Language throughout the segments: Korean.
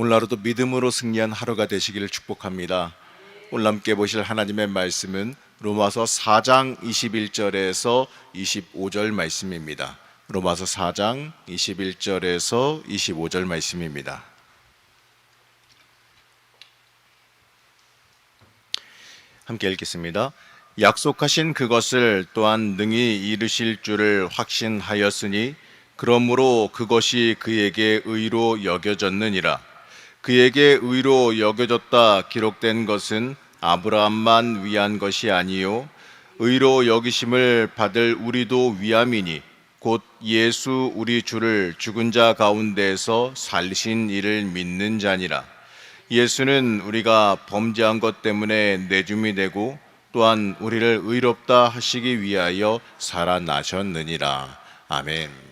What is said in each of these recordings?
오늘 하루도 믿음으로 승리한 하루가 되시기를 축복합니다. 오늘 함께 보실 하나님의 말씀은 로마서 4장 21절에서 25절 말씀입니다. 로마서 4장 21절에서 25절 말씀입니다. 함께 읽겠습니다. 약속하신 그것을 또한 능히 이루실 줄을 확신하였으니 그러므로 그것이 그에게 의로 여겨졌느니라. 그에게 의로 여겨졌다 기록된 것은 아브라함만 위한 것이 아니요 의로 여기심을 받을 우리도 위함이니 곧 예수 우리 주를 죽은 자 가운데서 살리신 이를 믿는 자니라. 예수는 우리가 범죄한 것 때문에 내줌이 되고 또한 우리를 의롭다 하시기 위하여 살아나셨느니라. 아멘.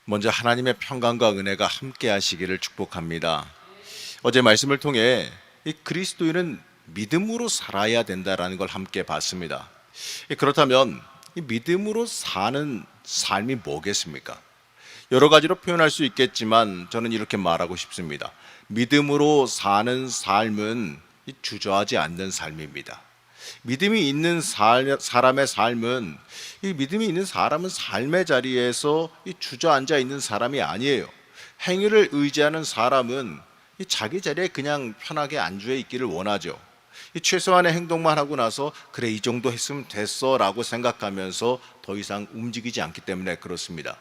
먼저 하나님의 평강과 은혜가 함께 하시기를 축복합니다. 어제 말씀을 통해 이 그리스도인은 믿음으로 살아야 된다라는 걸 함께 봤습니다. 그렇다면 이 믿음으로 사는 삶이 뭐겠습니까? 여러 가지로 표현할 수 있겠지만 저는 이렇게 말하고 싶습니다. 믿음으로 사는 삶은 주저하지 않는 삶입니다. 믿음이 있는 사람의 삶은, 이 믿음이 있는 사람은 삶의 자리에서 주저앉아 있는 사람이 아니에요. 행위를 의지하는 사람은 자기 자리에 그냥 편하게 안주해 있기를 원하죠. 최소한의 행동만 하고 나서 그래 이 정도 했으면 됐어 라고 생각하면서 더 이상 움직이지 않기 때문에 그렇습니다.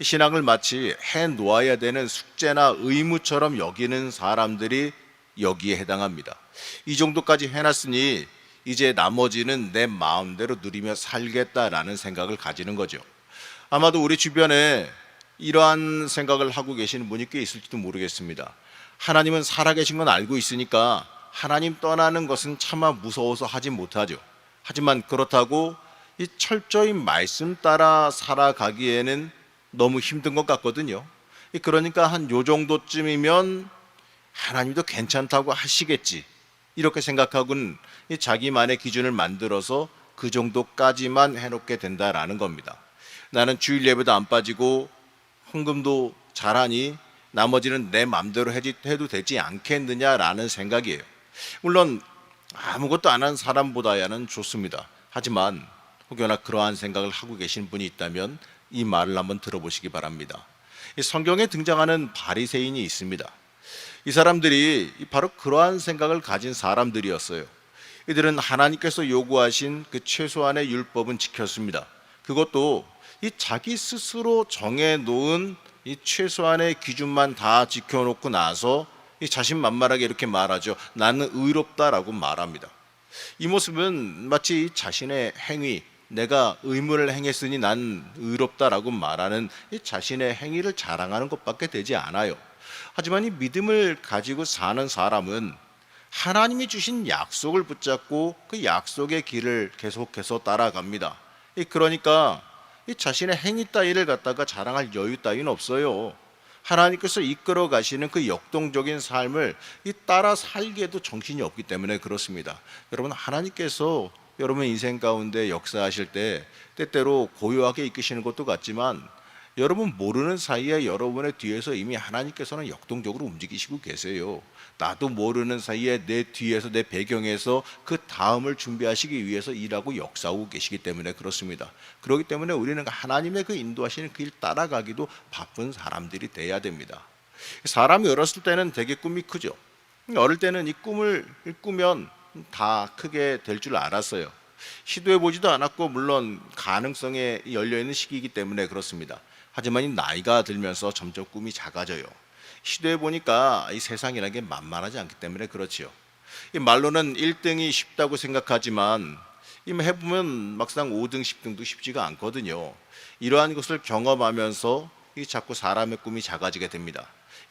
신앙을 마치 해놓아야 되는 숙제나 의무처럼 여기는 사람들이 여기에 해당합니다. 이 정도까지 해놨으니 이제 나머지는 내 마음대로 누리며 살겠다라는 생각을 가지는 거죠. 아마도 우리 주변에 이러한 생각을 하고 계시는 분이 꽤 있을지도 모르겠습니다. 하나님은 살아계신 건 알고 있으니까 하나님 떠나는 것은 차마 무서워서 하지 못하죠. 하지만 그렇다고 이 철저히 말씀 따라 살아가기에는 너무 힘든 것 같거든요. 그러니까 한 요 정도쯤이면 하나님도 괜찮다고 하시겠지, 이렇게 생각하고는 자기만의 기준을 만들어서 그 정도까지만 해놓게 된다라는 겁니다. 나는 주일 예배도 안 빠지고 헌금도 잘하니 나머지는 내 마음대로 해도 되지 않겠느냐라는 생각이에요. 물론 아무것도 안 한 사람보다야는 좋습니다. 하지만 혹여나 그러한 생각을 하고 계신 분이 있다면 이 말을 한번 들어보시기 바랍니다. 성경에 등장하는 바리새인이 있습니다. 이 사람들이 바로 그러한 생각을 가진 사람들이었어요. 이들은 하나님께서 요구하신 그 최소한의 율법은 지켰습니다. 그것도 이 자기 스스로 정해놓은 이 최소한의 기준만 다 지켜놓고 나서 이 자신만만하게 이렇게 말하죠. 나는 의롭다라고 말합니다. 이 모습은 마치 자신의 행위, 내가 의무를 행했으니 난 의롭다라고 말하는 이 자신의 행위를 자랑하는 것밖에 되지 않아요. 하지만 이 믿음을 가지고 사는 사람은 하나님이 주신 약속을 붙잡고 그 약속의 길을 계속해서 따라갑니다. 그러니까 이 자신의 행위 따위를 갖다가 자랑할 여유 따위는 없어요. 하나님께서 이끌어 가시는 그 역동적인 삶을 따라 살기에도 정신이 없기 때문에 그렇습니다. 여러분, 하나님께서 여러분 인생 가운데 역사하실 때 때때로 고요하게 이끄시는 것도 같지만 여러분 모르는 사이에 여러분의 뒤에서 이미 하나님께서는 역동적으로 움직이시고 계세요. 나도 모르는 사이에 내 뒤에서, 내 배경에서 그 다음을 준비하시기 위해서 일하고 역사하고 계시기 때문에 그렇습니다. 그렇기 때문에 우리는 하나님의 그 인도하시는 그 길 따라가기도 바쁜 사람들이 돼야 됩니다. 사람이 어렸을 때는 되게 꿈이 크죠. 어릴 때는 이 꿈을 꾸면 다 크게 될 줄 알았어요. 시도해보지도 않았고 물론 가능성에 열려있는 시기이기 때문에 그렇습니다. 하지만 이 나이가 들면서 점점 꿈이 작아져요. 시도해보니까 이 세상이라는 게 만만하지 않기 때문에 그렇지요. 이 말로는 1등이 쉽다고 생각하지만 해보면 막상 5등, 10등도 쉽지가 않거든요. 이러한 것을 경험하면서 자꾸 사람의 꿈이 작아지게 됩니다.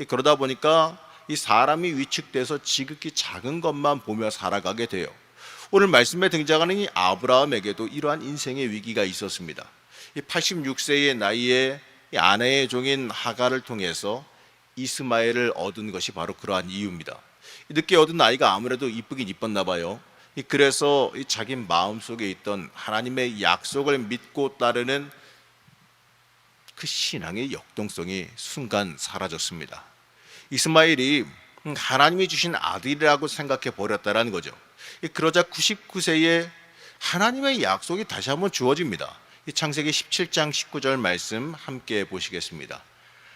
그러다 보니까 이 사람이 위축돼서 지극히 작은 것만 보며 살아가게 돼요. 오늘 말씀에 등장하는 이 아브라함에게도 이러한 인생의 위기가 있었습니다. 86세의 나이에 아내의 종인 하갈을 통해서 이스마엘을 얻은 것이 바로 그러한 이유입니다. 늦게 얻은 아이가 아무래도 이쁘긴 이뻤나 봐요. 그래서 자기 마음속에 있던 하나님의 약속을 믿고 따르는 그 신앙의 역동성이 순간 사라졌습니다. 이스마엘이 하나님이 주신 아들이라고 생각해 버렸다라는 거죠. 그러자 99세에 하나님의 약속이 다시 한번 주어집니다. 이 창세기 17장 19절 말씀 함께 보시겠습니다.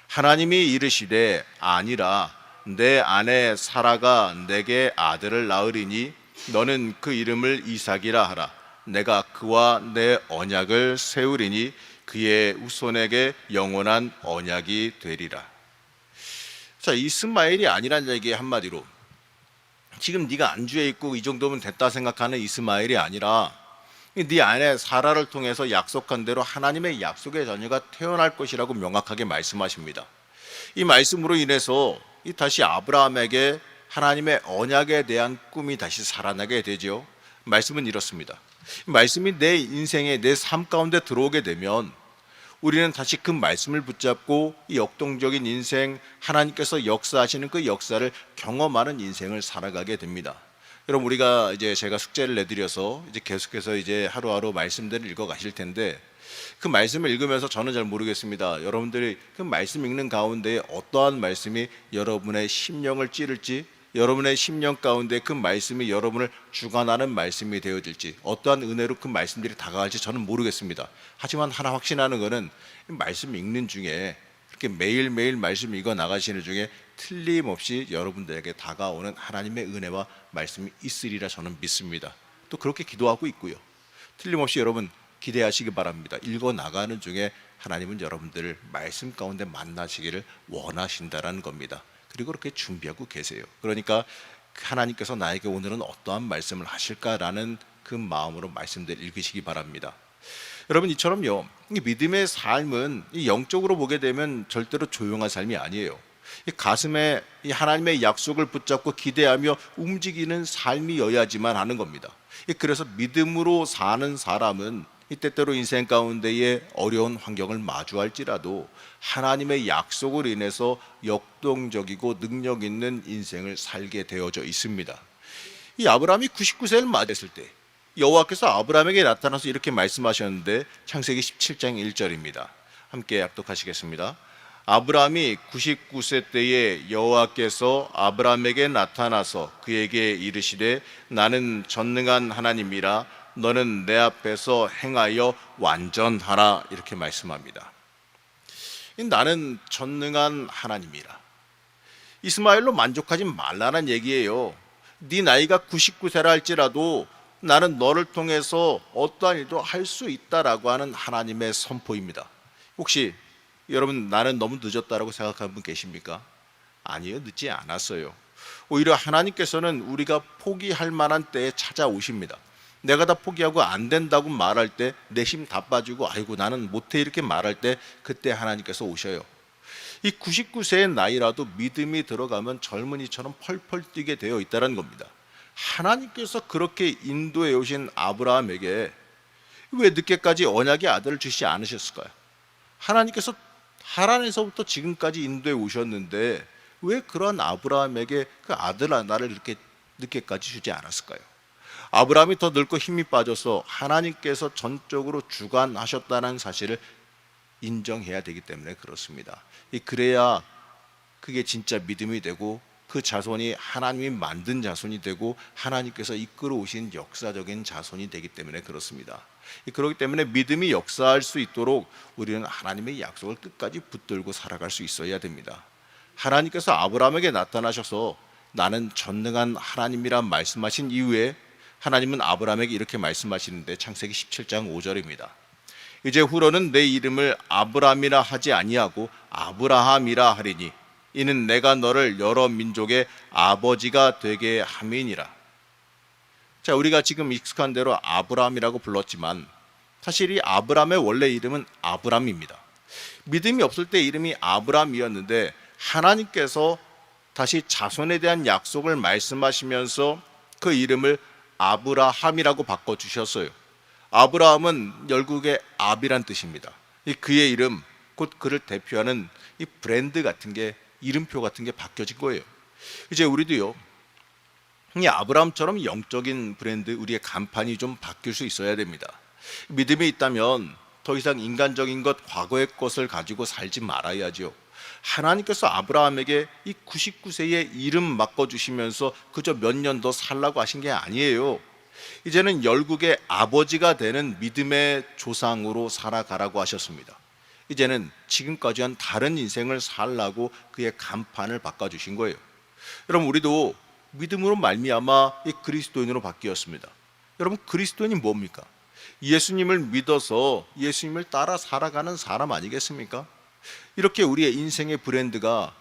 하나님이 이르시되 아니라 내 아내 사라가 내게 아들을 낳으리니 너는 그 이름을 이삭이라 하라. 내가 그와 내 언약을 세우리니 그의 후손에게 영원한 언약이 되리라. 자, 이스마엘이 아니란 얘기 한마디로 지금 네가 안주해 있고 이 정도면 됐다 생각하는 이스마엘이 아니라 네 아내 사라를 통해서 약속한 대로 하나님의 약속의 자녀가 태어날 것이라고 명확하게 말씀하십니다. 이 말씀으로 인해서 다시 아브라함에게 하나님의 언약에 대한 꿈이 다시 살아나게 되죠. 말씀은 이렇습니다. 말씀이 내 인생에 내 삶 가운데 들어오게 되면 우리는 다시 그 말씀을 붙잡고 이 역동적인 인생, 하나님께서 역사하시는 그 역사를 경험하는 인생을 살아가게 됩니다. 여러분, 우리가 이제 제가 숙제를 내드려서 이제 계속해서 이제 하루하루 말씀들을 읽어 가실 텐데 그 말씀을 읽으면서 저는 잘 모르겠습니다. 여러분들이 그 말씀 읽는 가운데 어떠한 말씀이 여러분의 심령을 찌를지, 여러분의 심령 가운데 그 말씀이 여러분을 주관하는 말씀이 되어질지, 어떠한 은혜로 그 말씀들이 다가갈지 저는 모르겠습니다. 하지만 하나 확신하는 것은 말씀 읽는 중에 그렇게 매일매일 말씀 읽어 나가시는 중에 틀림없이 여러분들에게 다가오는 하나님의 은혜와 말씀이 있으리라 저는 믿습니다. 또 그렇게 기도하고 있고요. 틀림없이 여러분 기대하시기 바랍니다. 읽어 나가는 중에 하나님은 여러분들을 말씀 가운데 만나시기를 원하신다라는 겁니다. 그리고 그렇게 준비하고 계세요. 그러니까 하나님께서 나에게 오늘은 어떠한 말씀을 하실까라는 그 마음으로 말씀들 읽으시기 바랍니다. 여러분, 이처럼요, 이 믿음의 삶은 이 영적으로 보게 되면 절대로 조용한 삶이 아니에요. 이 가슴에 이 하나님의 약속을 붙잡고 기대하며 움직이는 삶이어야지만 하는 겁니다. 그래서 믿음으로 사는 사람은 이 때때로 인생 가운데에 어려운 환경을 마주할지라도 하나님의 약속으로 인해서 역동적이고 능력 있는 인생을 살게 되어져 있습니다. 이 아브라함이 99세를 맞았을 때 여호와께서 아브라함에게 나타나서 이렇게 말씀하셨는데 창세기 17장 1절입니다. 함께 합독하시겠습니다. 아브라함이 99세 때에 여호와께서 아브라함에게 나타나서 그에게 이르시되 나는 전능한 하나님이라 너는 내 앞에서 행하여 완전하라 이렇게 말씀합니다. 나는 전능한 하나님이라. 이스마엘로 만족하지 말라는 얘기예요. 네 나이가 99세라 할지라도 나는 너를 통해서 어떠한 일도 할 수 있다라고 하는 하나님의 선포입니다. 혹시 여러분 나는 너무 늦었다라고 생각하는 분 계십니까? 아니요, 늦지 않았어요. 오히려 하나님께서는 우리가 포기할 만한 때에 찾아오십니다. 내가 다 포기하고 안 된다고 말할 때 내 힘 다 빠지고 아이고 나는 못해 이렇게 말할 때 그때 하나님께서 오셔요. 이 99세의 나이라도 믿음이 들어가면 젊은이처럼 펄펄 뛰게 되어 있다는 겁니다. 하나님께서 그렇게 인도해 오신 아브라함에게 왜 늦게까지 언약의 아들을 주시지 않으셨을까요? 하나님께서 하란에서부터 지금까지 인도해 오셨는데 왜 그런 아브라함에게 그 아들 하나를 이렇게 늦게까지 주지 않았을까요? 아브라함이 더 늙고 힘이 빠져서 하나님께서 전적으로 주관하셨다는 사실을 인정해야 되기 때문에 그렇습니다. 그래야 그게 진짜 믿음이 되고 그 자손이 하나님이 만든 자손이 되고 하나님께서 이끌어 오신 역사적인 자손이 되기 때문에 그렇습니다. 그렇기 때문에 믿음이 역사할 수 있도록 우리는 하나님의 약속을 끝까지 붙들고 살아갈 수 있어야 됩니다. 하나님께서 아브라함에게 나타나셔서 나는 전능한 하나님이란 말씀하신 이후에 하나님은 아브라함에게 이렇게 말씀하시는데 창세기 17장 5절입니다. 이제 후로는 내 이름을 아브라함이라 하지 아니하고 아브라함이라 하리니 이는 내가 너를 여러 민족의 아버지가 되게 함이니라. 자, 우리가 지금 익숙한 대로 아브라함이라고 불렀지만 사실 이 아브라함의 원래 이름은 아브람입니다. 믿음이 없을 때 이름이 아브람이었는데 하나님께서 다시 자손에 대한 약속을 말씀하시면서 그 이름을 아브라함이라고 바꿔주셨어요. 아브라함은 열국의 압이란 뜻입니다. 그의 이름, 곧 그를 대표하는 이 브랜드 같은 게, 이름표 같은 게 바뀌어진 거예요. 이제 우리도요, 이 아브라함처럼 영적인 브랜드, 우리의 간판이 좀 바뀔 수 있어야 됩니다. 믿음이 있다면 더 이상 인간적인 것, 과거의 것을 가지고 살지 말아야죠. 하나님께서 아브라함에게 이 99세의 이름 바꿔주시면서 그저 몇 년 더 살라고 하신 게 아니에요. 이제는 열국의 아버지가 되는 믿음의 조상으로 살아가라고 하셨습니다. 이제는 지금까지와는 다른 인생을 살라고 그의 간판을 바꿔주신 거예요. 여러분, 우리도 믿음으로 말미암아 이 그리스도인으로 바뀌었습니다. 여러분, 그리스도인이 뭡니까? 예수님을 믿어서 예수님을 따라 살아가는 사람 아니겠습니까? 이렇게 우리의 인생의 브랜드가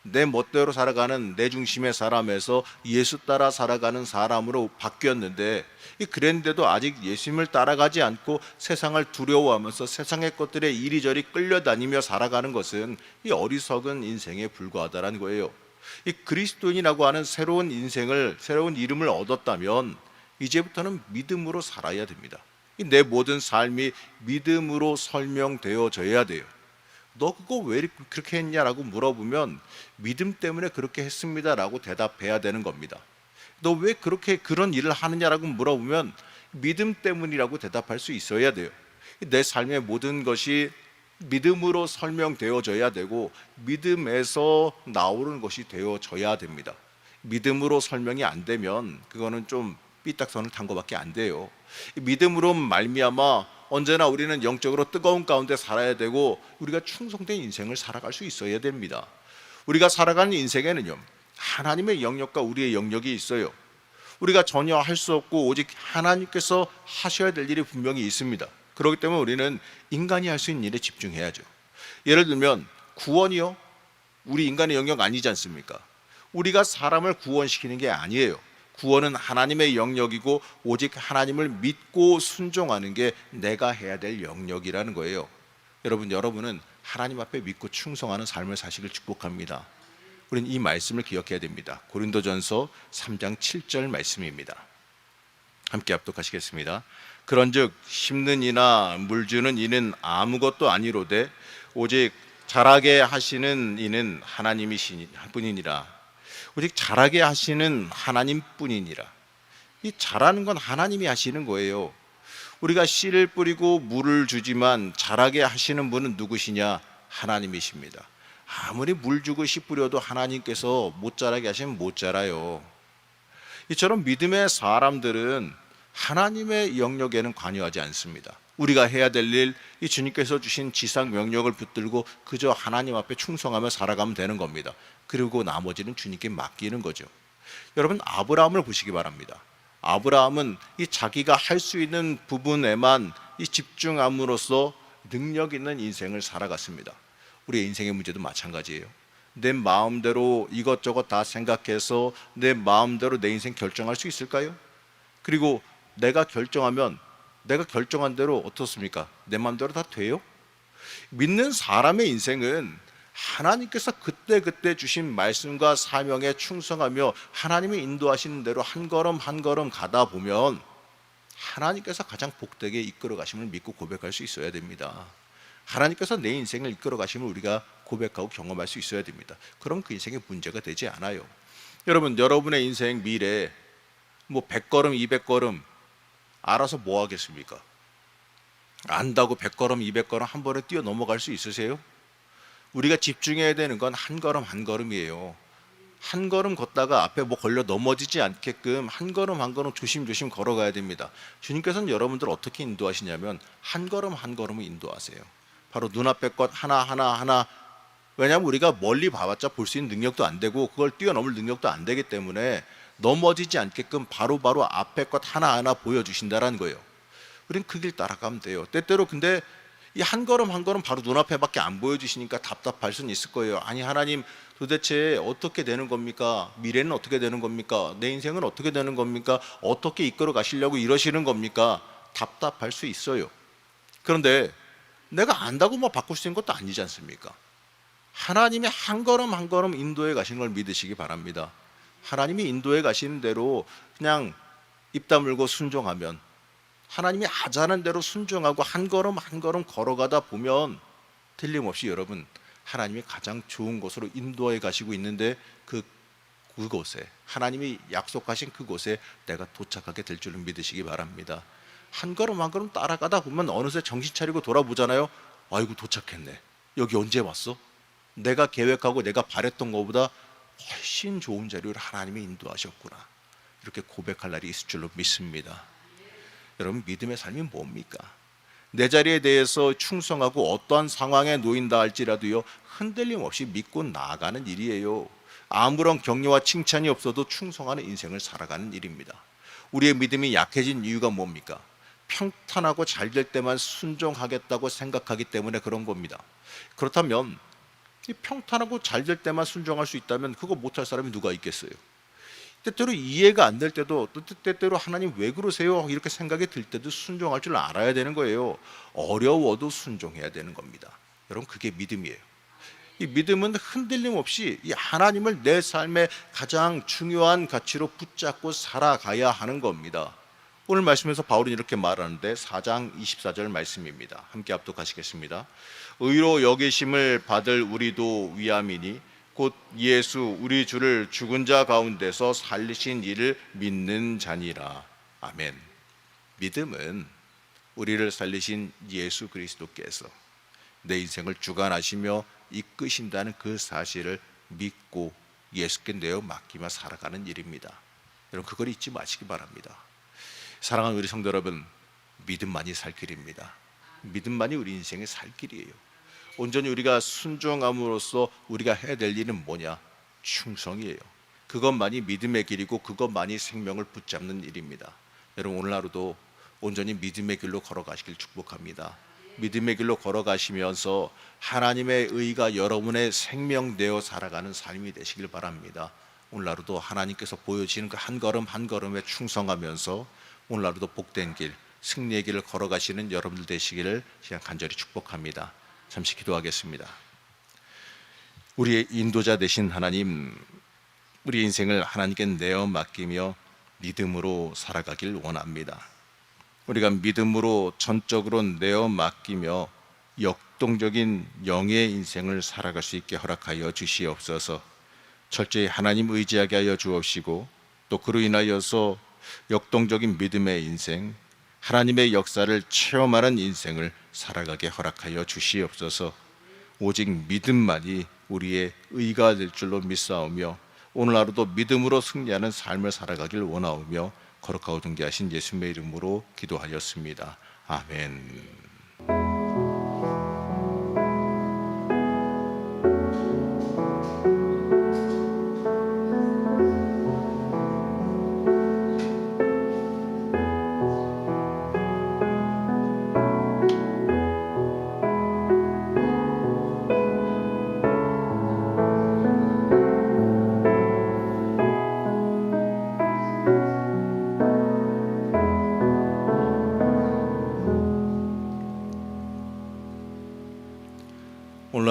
내 멋대로 살아가는 내 중심의 사람에서 예수 따라 살아가는 사람으로 바뀌었는데, 그랬는데도 아직 예수님을 따라가지 않고 세상을 두려워하면서 세상의 것들에 이리저리 끌려다니며 살아가는 것은 이 어리석은 인생에 불과하다는 거예요. 이 그리스도인이라고 하는 새로운 인생을, 새로운 이름을 얻었다면 이제부터는 믿음으로 살아야 됩니다. 내 모든 삶이 믿음으로 설명되어져야 돼요. 너 그거 왜 그렇게 했냐라고 물어보면 믿음 때문에 그렇게 했습니다라고 대답해야 되는 겁니다. 너 왜 그렇게 그런 일을 하느냐라고 물어보면 믿음 때문이라고 대답할 수 있어야 돼요. 내 삶의 모든 것이 믿음으로 설명되어져야 되고 믿음에서 나오는 것이 되어져야 됩니다. 믿음으로 설명이 안 되면 그거는 좀 삐딱선을 탄 것밖에 안 돼요. 믿음으로 말미암아 언제나 우리는 영적으로 뜨거운 가운데 살아야 되고 우리가 충성된 인생을 살아갈 수 있어야 됩니다. 우리가 살아가는 인생에는요, 하나님의 영역과 우리의 영역이 있어요. 우리가 전혀 할 수 없고 오직 하나님께서 하셔야 될 일이 분명히 있습니다. 그렇기 때문에 우리는 인간이 할 수 있는 일에 집중해야죠. 예를 들면 구원이요, 우리 인간의 영역 아니지 않습니까? 우리가 사람을 구원시키는 게 아니에요. 구원은 하나님의 영역이고 오직 하나님을 믿고 순종하는 게 내가 해야 될 영역이라는 거예요. 여러분은 하나님 앞에 믿고 충성하는 삶을 사시길 축복합니다. 우리는 이 말씀을 기억해야 됩니다. 고린도전서 3장 7절 말씀입니다. 함께 합독하시겠습니다. 그런즉 심는 이나 물주는 이는 아무것도 아니로되 오직 자라게 하시는 이는 하나님이시니 뿐이니라. 오직 자라게 하시는 하나님뿐이니라. 이 자라는 건 하나님이 하시는 거예요. 우리가 씨를 뿌리고 물을 주지만 자라게 하시는 분은 누구시냐? 하나님이십니다. 아무리 물 주고 씨 뿌려도 하나님께서 못 자라게 하시면 못 자라요. 이처럼 믿음의 사람들은 하나님의 영역에는 관여하지 않습니다. 우리가 해야 될 일, 이 주님께서 주신 지상 명령을 붙들고 그저 하나님 앞에 충성하며 살아가면 되는 겁니다. 그리고 나머지는 주님께 맡기는 거죠. 여러분, 아브라함을 보시기 바랍니다. 아브라함은 이 자기가 할 수 있는 부분에만 이 집중함으로써 능력 있는 인생을 살아갔습니다. 우리의 인생의 문제도 마찬가지예요. 내 마음대로 이것저것 다 생각해서 내 마음대로 내 인생 결정할 수 있을까요? 그리고 내가 결정하면 내가 결정한 대로 어떻습니까? 내 마음대로 다 돼요? 믿는 사람의 인생은 하나님께서 그때그때 주신 말씀과 사명에 충성하며 하나님이 인도하시는 대로 한 걸음 한 걸음 가다 보면 하나님께서 가장 복되게 이끌어 가심을 믿고 고백할 수 있어야 됩니다. 하나님께서 내 인생을 이끌어 가심을 우리가 고백하고 경험할 수 있어야 됩니다. 그럼 그 인생에 문제가 되지 않아요. 여러분의 인생 미래 뭐 100걸음 200걸음 알아서 뭐 하겠습니까? 안다고 100걸음 200걸음 한 번에 뛰어 넘어갈 수 있으세요? 우리가 집중해야 되는 건 한 걸음 한 걸음이에요. 한 걸음 걷다가 앞에 뭐 걸려 넘어지지 않게끔 한 걸음 한 걸음 조심조심 걸어가야 됩니다. 주님께서는 여러분들 어떻게 인도하시냐면 한 걸음 한 걸음을 인도하세요. 바로 눈앞의 것 하나. 왜냐하면 우리가 멀리 봐봤자 볼 수 있는 능력도 안 되고 그걸 뛰어넘을 능력도 안 되기 때문에 넘어지지 않게끔 바로바로 앞의 것 하나하나 보여주신다라는 거예요. 우린 그 길 따라가면 돼요. 때때로 근데 이 한 걸음 한 걸음 바로 눈앞에밖에 안 보여주시니까 답답할 수는 있을 거예요. 아니 하나님, 도대체 어떻게 되는 겁니까? 미래는 어떻게 되는 겁니까? 내 인생은 어떻게 되는 겁니까? 어떻게 이끌어 가시려고 이러시는 겁니까? 답답할 수 있어요. 그런데 내가 안다고 뭐 바꿀 수 있는 것도 아니지 않습니까? 하나님이 한 걸음 한 걸음 인도해 가시는 걸 믿으시기 바랍니다. 하나님이 인도해 가시는 대로 그냥 입 다물고 순종하면, 하나님이 하자는 대로 순종하고 한 걸음 한 걸음 걸어가다 보면 틀림없이 여러분, 하나님이 가장 좋은 곳으로 인도해 가시고 있는데 그곳에, 하나님이 약속하신 그곳에 내가 도착하게 될 줄을 믿으시기 바랍니다. 한 걸음 한 걸음 따라가다 보면 어느새 정신 차리고 돌아보잖아요. 아이고 도착했네. 여기 언제 왔어? 내가 계획하고 내가 바랬던 것보다 훨씬 좋은 자리로 하나님이 인도하셨구나, 이렇게 고백할 날이 있을 줄로 믿습니다. 여러분, 믿음의 삶이 뭡니까? 내 자리에 대해서 충성하고 어떠한 상황에 놓인다 할지라도요, 흔들림 없이 믿고 나아가는 일이에요. 아무런 격려와 칭찬이 없어도 충성하는 인생을 살아가는 일입니다. 우리의 믿음이 약해진 이유가 뭡니까? 평탄하고 잘 될 때만 순종하겠다고 생각하기 때문에 그런 겁니다. 그렇다면 이 평탄하고 잘 될 때만 순종할 수 있다면 그거 못할 사람이 누가 있겠어요? 때때로 이해가 안 될 때도, 또 때때로 하나님 왜 그러세요? 이렇게 생각이 들 때도 순종할 줄 알아야 되는 거예요. 어려워도 순종해야 되는 겁니다. 여러분, 그게 믿음이에요. 이 믿음은 흔들림 없이 이 하나님을 내 삶의 가장 중요한 가치로 붙잡고 살아가야 하는 겁니다. 오늘 말씀에서 바울은 이렇게 말하는데 4장 24절 말씀입니다. 함께 합독하시겠습니다. 의로 여기심을 받을 우리도 위함이니 곧 예수 우리 주를 죽은 자 가운데서 살리신 이를 믿는 자니라. 아멘. 믿음은 우리를 살리신 예수 그리스도께서 내 인생을 주관하시며 이끄신다는 그 사실을 믿고 예수께 내어 맡기며 살아가는 일입니다. 여러분, 그걸 잊지 마시기 바랍니다. 사랑하는 우리 성도 여러분, 믿음만이 살 길입니다. 믿음만이 우리 인생의 살 길이에요. 온전히 우리가 순종함으로써 우리가 해야 될 일은 뭐냐? 충성이에요. 그것만이 믿음의 길이고 그것만이 생명을 붙잡는 일입니다. 여러분, 오늘 하루도 온전히 믿음의 길로 걸어가시길 축복합니다. 믿음의 길로 걸어가시면서 하나님의 의가 여러분의 생명되어 살아가는 삶이 되시길 바랍니다. 오늘 하루도 하나님께서 보여주시는 그 한 걸음 한 걸음에 충성하면서 오늘 하루도 복된 길, 승리의 길을 걸어가시는 여러분들 되시기를 그냥 간절히 축복합니다. 잠시 기도하겠습니다. 우리의 인도자 되신 하나님, 우리 인생을 하나님께 내어 맡기며 믿음으로 살아가길 원합니다. 우리가 믿음으로 전적으로 내어 맡기며 역동적인 영의 인생을 살아갈 수 있게 허락하여 주시옵소서. 철저히 하나님 의지하게 하여 주옵시고, 또 그로 인하여서 역동적인 믿음의 인생, 하나님의 역사를 체험하는 인생을 살아가게 허락하여 주시옵소서. 오직 믿음만이 우리의 의가 될 줄로 믿사오며 오늘 하루도 믿음으로 승리하는 삶을 살아가길 원하오며 거룩하고 존귀하신 예수님의 이름으로 기도하였습니다. 아멘.